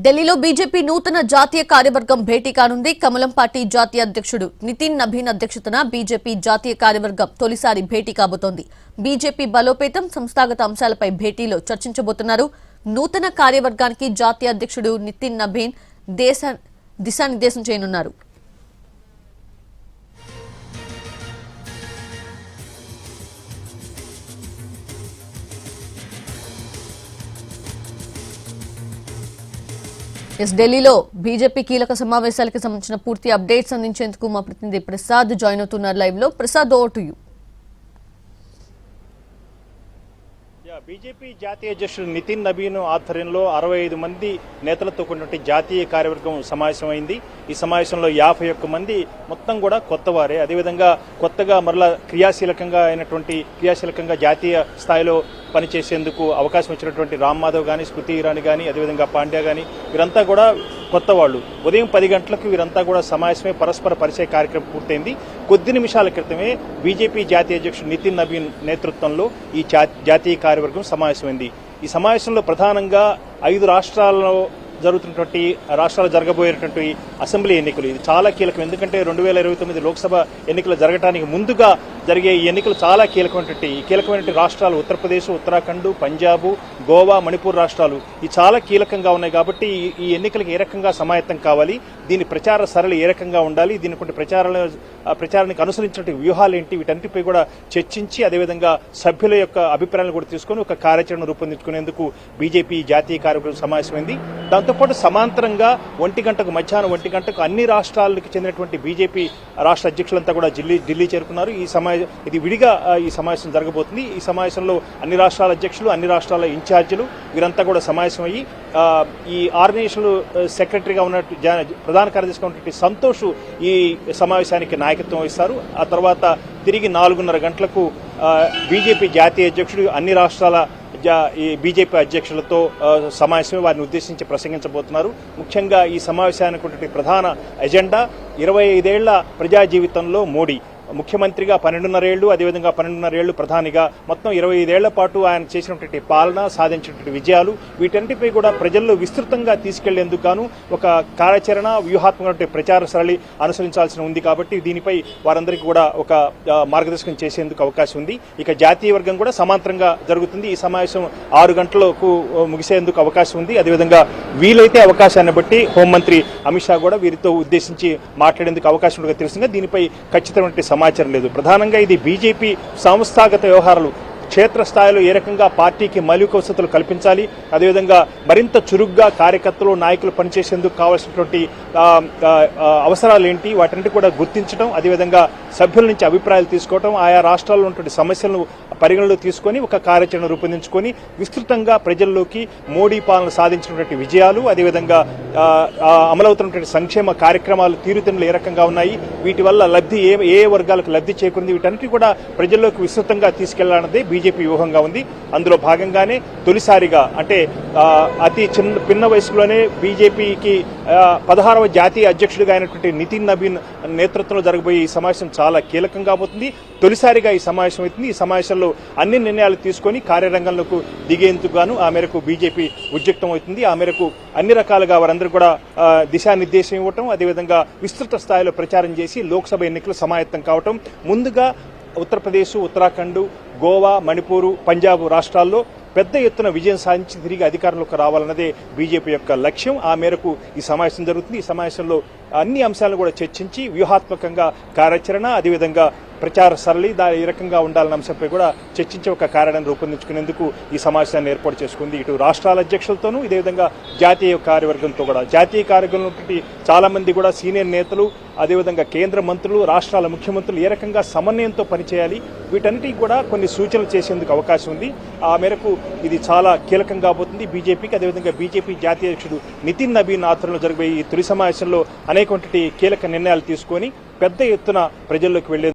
ఢిల్లీలో బీజేపీ నూతన జాతీయ కార్యవర్గం భేటీ కానుంది. కమలం పార్టీ జాతీయ అధ్యక్షుడు నితిన్ నబీన్ అధ్యక్షతన బీజేపీ జాతీయ కార్యవర్గం తొలిసారి భేటీ కాబోతోంది. బీజేపీ బలోపేతం, సంస్థాగత అంశాలపై భేటీలో చర్చించబోతున్నారు. నూతన కార్యవర్గానికి జాతీయ అధ్యక్షుడు నితిన్ నబీన్ దిశానిర్దేశం చేయనున్నారు. ఢిల్లీలో బీజేపీ కీలక సమావేశాలకు సంబంధించిన పూర్తి అప్డేట్స్ అందించేందుకు మా ప్రతినిధి ప్రసాద్ జాయిన్ అవుతున్నారు లైవ్ లో. Prasad, over to you. BJP జాతీయ అధ్యక్షుడు నితిన్ నబీన్ ఆధ్వర్యంలో 65 మంది నేతలతో కూడినటువంటి జాతీయ కార్యవర్గం సమావేశమైంది. ఈ సమావేశంలో 51 మంది మొత్తం కూడా కొత్తవారే. అదేవిధంగా కొత్తగా మరలా క్రియాశీలకంగా జాతీయ స్థాయిలో పనిచేసేందుకు అవకాశం ఇచ్చినటువంటి రామ్ మాధవ్ కానీ, స్మృతి ఇరానీ కానీ, అదేవిధంగా పాండ్యా కానీ వీరంతా కూడా కొత్త వాళ్ళు. ఉదయం 10 గంటలకు వీరంతా కూడా సమావేశమై పరస్పర పరిచయ కార్యక్రమం పూర్తయింది. కొద్ది నిమిషాల క్రితమే బీజేపీ జాతీయ అధ్యక్షుడు నితిన్ నబీన్ నేతృత్వంలో ఈ జాతీయ కార్యవర్గం సమావేశమైంది. ఈ సమావేశంలో ప్రధానంగా 5 రాష్ట్రాల్లో జరగబోయేటువంటి అసెంబ్లీ ఎన్నికలు ఇది చాలా కీలకం. ఎందుకంటే 2029 లోక్సభ ఎన్నికలు జరగడానికి ముందుగా జరిగే ఈ ఎన్నికలు చాలా కీలకమైనటువంటి రాష్ట్రాలు ఉత్తరప్రదేశ్, ఉత్తరాఖండ్, పంజాబ్, గోవా, మణిపూర్ రాష్ట్రాలు ఈ చాలా కీలకంగా ఉన్నాయి. కాబట్టి ఈ ఎన్నికలకు ఏ రకంగా సమాయత్తం కావాలి, దీని ప్రచార సరళి ఏ రకంగా ఉండాలి, దీనికి ప్రచారానికి అనుసరించినటువంటి వ్యూహాలు ఏంటి, వీటన్నిటిపై కూడా చర్చించి అదేవిధంగా సభ్యుల యొక్క అభిప్రాయాలను కూడా తీసుకుని ఒక కార్యాచరణ రూపొందించుకునేందుకు బీజేపీ జాతీయ కార్యవర్గం సమావేశమైంది. దాంతోపాటు సమాంతరంగా మధ్యాహ్నం 1 గంటకు అన్ని రాష్ట్రాలకు చెందినటువంటి బీజేపీ రాష్ట్ర అధ్యక్షులంతా కూడా ఢిల్లీ చేరుకున్నారు. ఇది విడిగా ఈ సమావేశం జరగబోతుంది. ఈ సమావేశంలో అన్ని రాష్ట్రాల అధ్యక్షులు, అన్ని రాష్ట్రాల ఇన్ఛార్జీలు వీరంతా కూడా సమావేశమయ్యి ఈ ఆర్గనైజేషన్ సెక్రటరీగా ఉన్నట్టు ప్రధాన కార్యదర్శిగా ఉన్నటువంటి సంతోష్ ఈ సమావేశానికి నాయకత్వం వహిస్తారు. ఆ తర్వాత తిరిగి 4:30 గంటలకు బీజేపీ జాతీయ అధ్యక్షుడు అన్ని రాష్ట్రాల ఈ బీజేపీ అధ్యక్షులతో సమావేశమే వారిని ఉద్దేశించి ప్రసంగించబోతున్నారు. ముఖ్యంగా ఈ సమావేశానికి ప్రధాన ఎజెండా 25 ఏళ్ల ప్రజా జీవితంలో మోడీ ముఖ్యమంత్రిగా 12.5 ఏళ్లు, అదేవిధంగా 12.5 ఏళ్లు ప్రధానిగా మొత్తం 25 ఏళ్ల పాటు ఆయన చేసినటువంటి పాలన, సాధించినటువంటి విజయాలు వీటన్నిటిపై కూడా ప్రజల్లో విస్తృతంగా తీసుకెళ్లేందుకు గాను ఒక కార్యాచరణ, వ్యూహాత్మక ప్రచార సరళి అనుసరించాల్సి ఉంది. కాబట్టి దీనిపై వారందరికీ కూడా ఒక మార్గదర్శకం చేసేందుకు అవకాశం ఉంది. ఇక జాతీయ వర్గం కూడా సమాంతరంగా జరుగుతుంది. ఈ సమావేశం 6 గంటలకు ముగిసేందుకు అవకాశం ఉంది. అదేవిధంగా వీలైతే అవకాశాన్ని బట్టి హోంమంత్రి అమిత్ షా కూడా వీరితో ఉద్దేశించి మాట్లాడేందుకు అవకాశం ఉండగా తెలుస్తుంది. దీనిపై ఖచ్చితమైన సమాచారం లేదు. ప్రధానంగా ఇది బీజేపీ సంస్థాగత వ్యవహారాలు క్షేత్రస్థాయిలో ఏ రకంగా పార్టీకి మౌలిక వసతులు కల్పించాలి, అదేవిధంగా మరింత చురుగ్గా కార్యకర్తలు, నాయకులు పనిచేసేందుకు కావాల్సినటువంటి అవసరాలు ఏంటి వాటిని కూడా గుర్తించడం, అదేవిధంగా సభ్యుల నుంచి అభిప్రాయాలు తీసుకోవడం, ఆయా రాష్ట్రాల్లో ఉన్నటువంటి సమస్యలను పరిగణలో తీసుకొని ఒక కార్యాచరణ రూపొందించుకొని విస్తృతంగా ప్రజల్లోకి మోడీ పాలన సాధించినటువంటి విజయాలు, అదేవిధంగా అమలవుతున్నటువంటి సంక్షేమ కార్యక్రమాలు తీరుతెన్నులు ఏ రకంగా ఉన్నాయి, వీటి వల్ల లబ్ధి ఏ వర్గాలకు లబ్ధి చేకూరింది, వీటన్నిటి కూడా ప్రజల్లోకి విస్తృతంగా తీసుకెళ్లాలన్నదే బీజేపీ వ్యూహంగా ఉంది. అందులో భాగంగానే తొలిసారిగా అంటే అతి పిన్న వయసులోనే బీజేపీకి 16వ జాతీయ అధ్యక్షుడిగా అయినటువంటి నితిన్ నబీన్ నేతృత్వంలో జరగబోయే ఈ సమావేశం చాలా కీలకంగా పోతుంది. తొలిసారిగా ఈ సమావేశం అవుతుంది. ఈ సమావేశంలో అన్ని నిర్ణయాలు తీసుకొని కార్యరంగంలోకి దిగేందుకు గాను ఆ మేరకు బీజేపీ ఉద్యుక్తం అవుతుంది. ఆ మేరకు అన్ని రకాలుగా వారందరూ కూడా దిశానిర్దేశం ఇవ్వటం, అదేవిధంగా విస్తృత స్థాయిలో ప్రచారం చేసి లోక్సభ ఎన్నికలు సమాయత్తం కావటం, ముందుగా ఉత్తరప్రదేశ్, ఉత్తరాఖండ్, గోవా, మణిపూర్, పంజాబ్ రాష్ట్రాల్లో పెద్ద ఎత్తున విజయం సాధించి తిరిగి అధికారంలోకి రావాలన్నదే బీజేపీ యొక్క లక్ష్యం. ఆ మేరకు ఈ సమావేశం జరుగుతుంది. ఈ సమావేశంలో అన్ని అంశాలను కూడా చర్చించి వ్యూహాత్మకంగా కార్యాచరణ, అదేవిధంగా ప్రచార సరళి ఈ రకంగా ఉండాలన్న అంశంపై కూడా చర్చించి ఒక కార్యాచరణ రూపొందించుకునేందుకు ఈ సమావేశాన్ని ఏర్పాటు చేసుకుంది. ఇటు రాష్ట్రాల అధ్యక్షులతోనూ ఇదేవిధంగా జాతీయ కార్యవర్గంతో కూడా. జాతీయ కార్యవర్గంలో చాలా మంది కూడా సీనియర్ నేతలు, అదేవిధంగా కేంద్ర మంత్రులు, రాష్ట్రాల ముఖ్యమంత్రులు ఏ రకంగా సమన్వయంతో పనిచేయాలి వీటన్నిటికీ కూడా కొన్ని సూచనలు చేసేందుకు అవకాశం ఉంది. ఆ మేరకు ఇది చాలా కీలకంగా పోతుంది బీజేపీకి. అదేవిధంగా బీజేపీ జాతీయ అధ్యక్షుడు నితిన్ నబీన్ ఆధ్వర్యంలో జరిగే ఈ తొలి సమావేశంలో అనేక కీలక నిర్ణయాలు తీసుకొని పెద్ద ఎత్తున ప్రజల్లోకి వెళ్లే